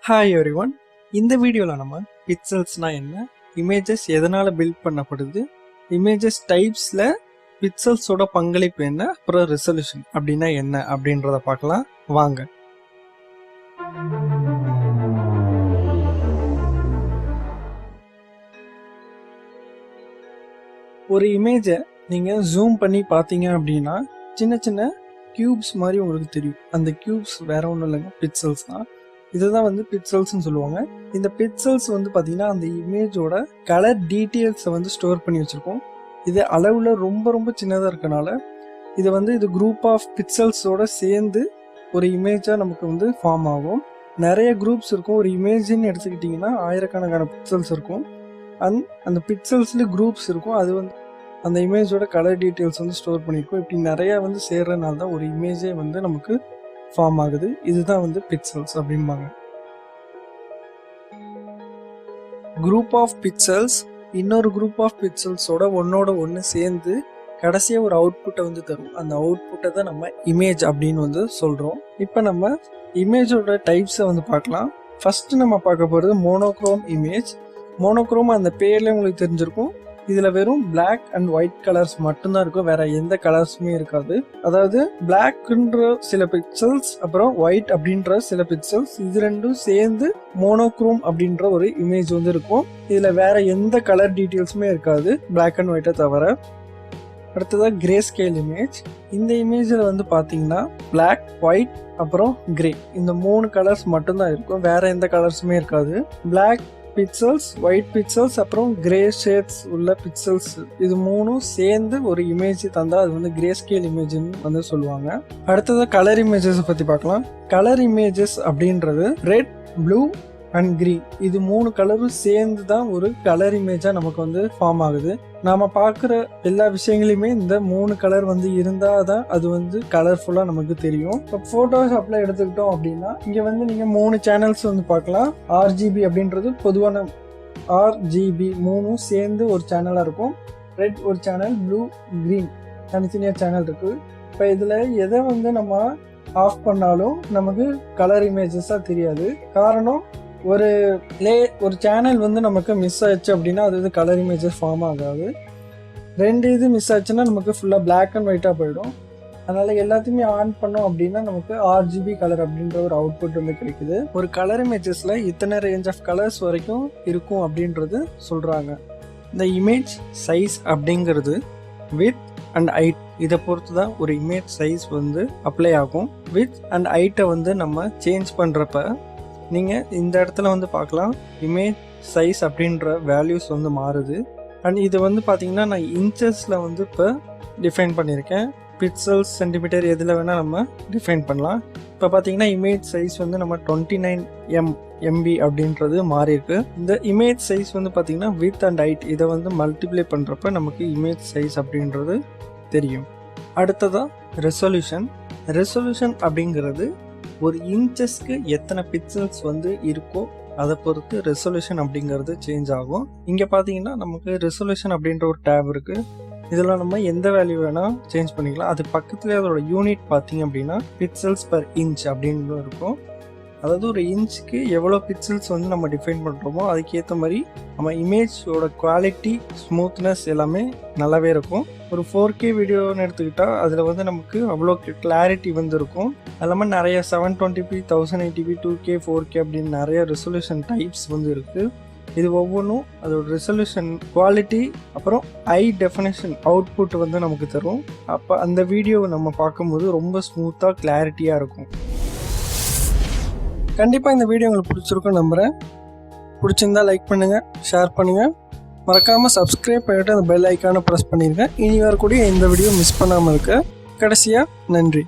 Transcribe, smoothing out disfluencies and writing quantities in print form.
Hi everyone, இந்த வீடியோவில் நம்ம பிக்சல்ஸ்னால் என்ன, இமேஜஸ் எதனால் பில்ட் பண்ணப்படுது, இமேஜஸ் டைப்ஸில் பிக்சல்ஸோட பங்களிப்பு என்ன, அப்புறம் ரெசல்யூஷன் அப்படின்னா என்ன அப்படின்றத பார்க்கலாம் வாங்க. ஒரு இமேஜை நீங்கள் ஜூம் பண்ணி பார்த்தீங்க அப்படின்னா சின்ன சின்ன கியூப்ஸ் மாதிரி உங்களுக்கு தெரியும். அந்த கியூப்ஸ் வேற ஒன்றும் இல்லைங்க, பிக்சல்ஸ் தான். இதுதான் வந்து பிக்சல்ஸ்ன்னு சொல்லுவாங்க. இந்த பிக்சல்ஸ் வந்து பார்த்தீங்கன்னா அந்த இமேஜோட கலர் டீட்டெயில்ஸை வந்து ஸ்டோர் பண்ணி வச்சுருக்கோம். இது அளவில் ரொம்ப ரொம்ப சின்னதாக இருக்கனால இது குரூப் ஆஃப் பிக்சல்ஸோட சேர்ந்து ஒரு இமேஜாக நமக்கு வந்து ஃபார்ம் ஆகும். நிறைய குரூப்ஸ் இருக்கும். ஒரு இமேஜ்னு எடுத்துக்கிட்டிங்கன்னா ஆயிரக்கணக்கான பிக்சல்ஸ் இருக்கும். அந்த பிக்சல்ஸில் குரூப்ஸ் இருக்கும். அது வந்து அந்த இமேஜோட கலர் டீட்டெயில்ஸ் வந்து ஸ்டோர் பண்ணியிருக்கோம். இப்படி நிறையா வந்து சேர்றதுனால தான் ஒரு இமேஜே வந்து நமக்கு ஃபார்ம் ஆகுது. இதுதான் வந்து பிக்சல்ஸ் அப்படிம்பாங்க. குரூப் ஆஃப் பிக்சல்ஸ் இன்னொரு குரூப் ஆஃப் பிக்சல்ஸோட ஒன்னோட ஒன்று சேர்ந்து கடைசியாக ஒரு அவுட்புட்டை வந்து தரும். அந்த அவுட்புட்டை தான் நம்ம இமேஜ் அப்படின்னு வந்து சொல்கிறோம். இப்போ நம்ம இமேஜோட டைப்ஸை வந்து பார்க்கலாம். ஃபஸ்ட்டு நம்ம பார்க்க போகிறது மோனோக்ரோம் இமேஜ். மோனோக்ரோம் அந்த பேர்லேயே உங்களுக்கு தெரிஞ்சிருக்கும். இதில் வெறும் பிளாக் அண்ட் ஒயிட் கலர்ஸ் மட்டும்தான் இருக்கும், வேற எந்த கலர்ஸுமே இருக்காது. அதாவது பிளாக்ன்ற சில பிக்சல்ஸ் அப்புறம் ஒயிட் அப்படின்ற சில பிக்சல்ஸ், இது ரெண்டும் சேர்ந்து மோனோக்ரோம் அப்படின்ற ஒரு இமேஜ் வந்து இருக்கும். இதில் வேற எந்த கலர் டீட்டெயில்ஸுமே இருக்காது, பிளாக் அண்ட் ஒயிட்டை தவிர. அடுத்ததாக கிரே ஸ்கேல் இமேஜ். இந்த இமேஜில் வந்து பார்த்தீங்கன்னா பிளாக், ஒயிட் அப்புறம் கிரே இந்த 3 கலர்ஸ் மட்டும்தான் இருக்கும், வேற எந்த கலர்ஸுமே இருக்காது. பிளாக் பிக்சல்ஸ், ஒயிட் பிக்சல்ஸ் அப்புறம் கிரே ஷேட்ஸ் உள்ள பிக்சல்ஸ், இது 3ம் சேர்ந்து ஒரு இமேஜ் தந்தா அது வந்து கிரே ஸ்கேல் இமேஜ்னு வந்து சொல்லுவாங்க. அடுத்தது கலர் இமேஜஸ் பற்றி பார்க்கலாம். கலர் இமேஜஸ் அப்படின்றது ரெட், ப்ளூ அண்ட் கிரீன், இது 3 கலரும் சேர்ந்து தான் ஒரு கலர் இமேஜா நமக்கு வந்து ஃபார்ம் ஆகுது. நாம பார்க்குற எல்லா விஷயங்களையுமே இந்த 3 கலர் வந்து இருந்தால் தான் அது வந்து கலர்ஃபுல்லாக நமக்கு தெரியும். இப்போ ஃபோட்டோஷாப்பில் எடுத்துக்கிட்டோம் அப்படின்னா இங்கே வந்து நீங்கள் 3 சேனல்ஸ் வந்து பார்க்கலாம். RGB அப்படின்றது பொதுவான RGB 3ம் சேர்ந்து ஒரு சேனலாக இருக்கும். ரெட் ஒரு சேனல், ப்ளூ, கிரீன் தனித்தனியாக சேனல் இருக்குது. இப்போ இதில் எதை வந்து நம்ம ஆஃப் பண்ணாலும் நமக்கு கலர் இமேஜஸாக தெரியாது. காரணம், ஒரு சேனல் வந்து நமக்கு மிஸ் ஆயிடுச்சு அப்படின்னா அது வந்து கலர் இமேஜஸ் ஃபார்ம் ஆகாது. 2 இது மிஸ் ஆச்சுன்னா நமக்கு ஃபுல்லாக பிளாக் அண்ட் ஒயிட்டாக போயிடும். அதனால எல்லாத்தையுமே ஆன் பண்ணோம் அப்படின்னா நமக்கு RGB கலர் அப்படின்ற ஒரு அவுட்புட் வந்து கிடைக்குது. ஒரு கலர் இமேஜஸில் இத்தனை ரேஞ்ச் ஆஃப் கலர்ஸ் வரைக்கும் இருக்கும் அப்படின்றது சொல்கிறாங்க. இந்த இமேஜ் சைஸ் அப்படிங்கிறது வித் அண்ட் ஹைட் இதை பொறுத்து தான் ஒரு இமேஜ் சைஸ் வந்து அப்ளை ஆகும். வித் அண்ட் ஹைட்டை வந்து நம்ம சேஞ்ச் பண்ணுறப்ப நீங்கள் இந்த இடத்துல வந்து பார்க்கலாம், இமேஜ் சைஸ் அப்படின்ற வேல்யூஸ் வந்து மாறுது. அண்ட் இது வந்து பார்த்தீங்கன்னா நான் இன்ச்சஸில் வந்து இப்போ டிஃபைன் பண்ணியிருக்கேன். பிக்சல்ஸ், சென்டிமீட்டர் எதில் வேணால் நம்ம டிஃபைன் பண்ணலாம். இப்போ பார்த்தீங்கன்னா இமேஜ் சைஸ் வந்து நம்ம 29 MB அப்படின்றது மாறி இருக்கு. இந்த இமேஜ் சைஸ் வந்து பார்த்தீங்கன்னா வித் அண்ட் ஹைட் இதை வந்து மல்டிப்ளை பண்ணுறப்ப நமக்கு இமேஜ் சைஸ் அப்படின்றது தெரியும். அடுத்ததாக ரெசல்யூஷன். ரெசல்யூஷன் அப்படிங்கிறது ஒரு இன்ச்சஸ்க்கு எத்தனை பிக்சல்ஸ் வந்து இருக்கோ அதை பொறுத்து ரெசல்யூஷன் அப்படிங்கிறது சேஞ்ச் ஆகும். இங்கே பார்த்தீங்கன்னா நமக்கு ரெசல்யூஷன் அப்படின்ற ஒரு டேப் இருக்குது. இதில் நம்ம எந்த வேல்யூ வேணால் சேஞ்ச் பண்ணிக்கலாம். அது பக்கத்துலேயே அதோட யூனிட் பார்த்தீங்க அப்படின்னா பிக்சல்ஸ் பர் இன்ச் அப்படின்னு இருக்கும். அதாவது ஒரு இன்ச்சுக்கு எவ்வளோ பிக்சல்ஸ் வந்து நம்ம டிஃபைன் பண்ணுறோமோ அதுக்கேற்ற மாதிரி நம்ம இமேஜோட குவாலிட்டி, ஸ்மூத்னஸ் எல்லாமே நல்லாவே இருக்கும். ஒரு 4K வீடியோன்னு எடுத்துக்கிட்டால் அதில் வந்து நமக்கு அவ்வளோ கிளாரிட்டி வந்து இருக்கும். அது இல்லாமல் நிறைய 720p, 1080p, 2K, 4K அப்படின்னு நிறைய ரெசல்யூஷன் டைப்ஸ் வந்து இருக்குது. இது ஒவ்வொன்றும் அதோட ரெசல்யூஷன் குவாலிட்டி அப்புறம் ஹை டெஃபினேஷன் அவுட்புட் வந்து நமக்கு தரும். அப்போ அந்த வீடியோவை நம்ம பார்க்கும்போது ரொம்ப ஸ்மூத்தாக கிளாரிட்டியாக இருக்கும். கண்டிப்பாக இந்த வீடியோ உங்களுக்கு பிடிச்சிருக்கும் நம்புகிறேன். பிடிச்சிருந்தா லைக் பண்ணுங்கள், ஷேர் பண்ணுங்கள், மறக்காமல் சப்ஸ்கிரைப் பண்ணிவிட்டு அந்த பெல் ஐக்கானை ப்ரெஸ் பண்ணிடுங்க. இனி வரக்கூடிய இந்த வீடியோ மிஸ் பண்ணாமல் இருக்க. கடைசியாக நன்றி.